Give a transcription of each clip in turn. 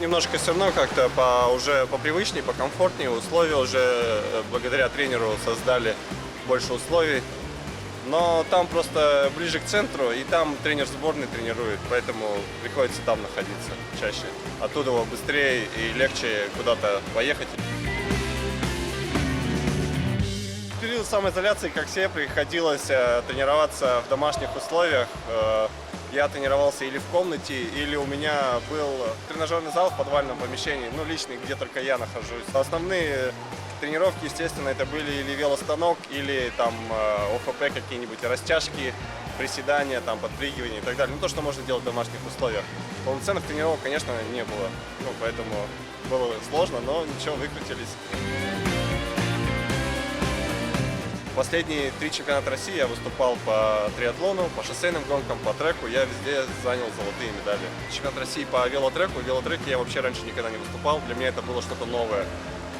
немножко все равно как-то уже попривычнее, покомфортнее. Условия уже благодаря тренеру создали больше условий. Но там просто ближе к центру, и там тренер сборной тренирует, поэтому приходится там находиться чаще. Оттуда быстрее и легче куда-то поехать. В период самоизоляции, как все, приходилось тренироваться в домашних условиях. Я тренировался или в комнате, или у меня был тренажерный зал в подвальном помещении, ну, личный, где только я нахожусь. Основные тренировки, естественно, это были или велостанок, или там ОФП какие-нибудь, растяжки, приседания, там, подпрыгивания и так далее. Ну, то, что можно делать в домашних условиях. Полноценных тренировок, конечно, не было, ну, поэтому было сложно, но ничего, выкрутились. Последние 3 чемпионата России я выступал по триатлону, по шоссейным гонкам, по треку. Я везде занял золотые медали. Чемпионат России по велотреку. В велотреке я вообще раньше никогда не выступал. Для меня это было что-то новое.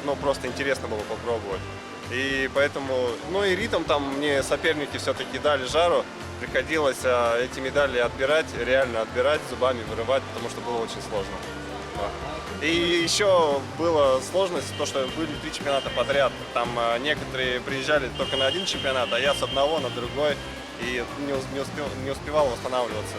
Ну, просто интересно было попробовать. И поэтому, ну и ритм там мне соперники все-таки дали жару. Приходилось эти медали отбирать, реально отбирать, зубами вырывать, потому что было очень сложно. И еще была сложность, то, что были 3 чемпионата подряд. Там некоторые приезжали только на один чемпионат, а я с одного на другой и не успевал восстанавливаться.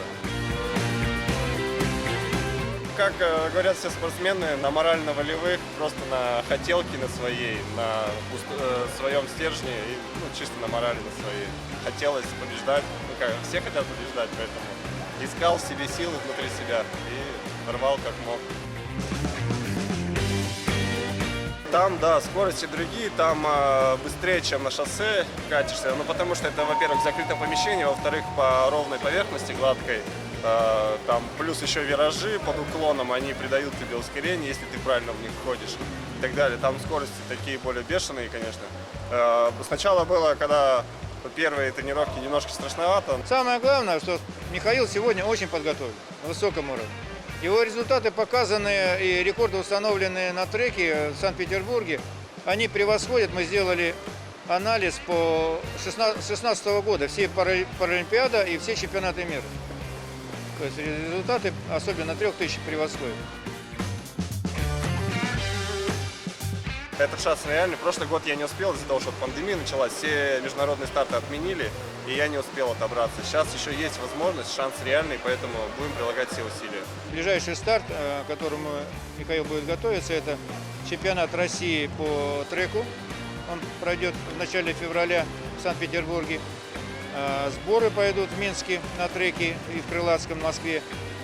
Как говорят все спортсмены, на морально-волевых, просто на хотелке на своей, на своем стержне, и, ну, чисто на морали на своей. Хотелось побеждать, ну как, все хотят побеждать, поэтому искал в себе силы внутри себя и рвал как мог. Там, да, скорости другие, там быстрее, чем на шоссе катишься, ну потому что это, во-первых, в закрытом помещении, во-вторых, по ровной поверхности гладкой, там плюс еще виражи под уклоном, они придают тебе ускорение, если ты правильно в них ходишь и так далее. Там скорости такие более бешеные, конечно. Сначала было, когда первые тренировки, немножко страшновато. Самое главное, что Михаил сегодня очень подготовлен, на высоком уровне. Его результаты показаны и рекорды, установленные на треке в Санкт-Петербурге, они превосходят. Мы сделали анализ по 2016 года, все Паралимпиада и все чемпионаты мира. То есть результаты, особенно 3000, превосходят. Этот шанс реальный. Прошлый год я не успел из-за того, что пандемия началась, все международные старты отменили, и я не успел отобраться. Сейчас еще есть возможность, шанс реальный, поэтому будем прилагать все усилия. Ближайший старт, к которому Михаил будет готовиться, это чемпионат России по треку. Он пройдет в начале февраля в Санкт-Петербурге. Сборы пойдут в Минске на треке и в Крылатском, в Москве.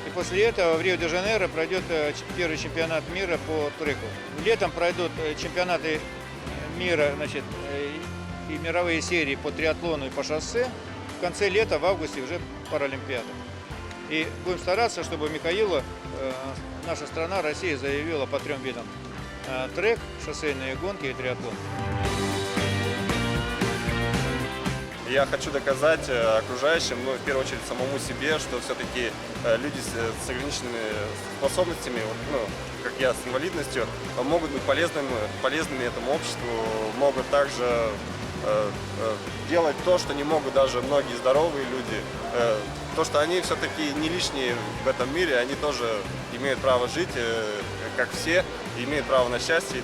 И после этого в Рио-де-Жанейро пройдет первый чемпионат мира по треку. Летом пройдут чемпионаты мира, значит, и мировые серии по триатлону и по шоссе. В конце лета, в августе, уже Паралимпиада. И будем стараться, чтобы Михаила наша страна, Россия, заявила по 3 видам: трек, шоссейные гонки и триатлон. Я хочу доказать окружающим, ну, в первую очередь самому себе, что все-таки люди с ограниченными способностями, ну, как я, с инвалидностью, могут быть полезными этому обществу, могут также делать то, что не могут даже многие здоровые люди. То, что они все-таки не лишние в этом мире, они тоже имеют право жить, как все, и имеют право на счастье.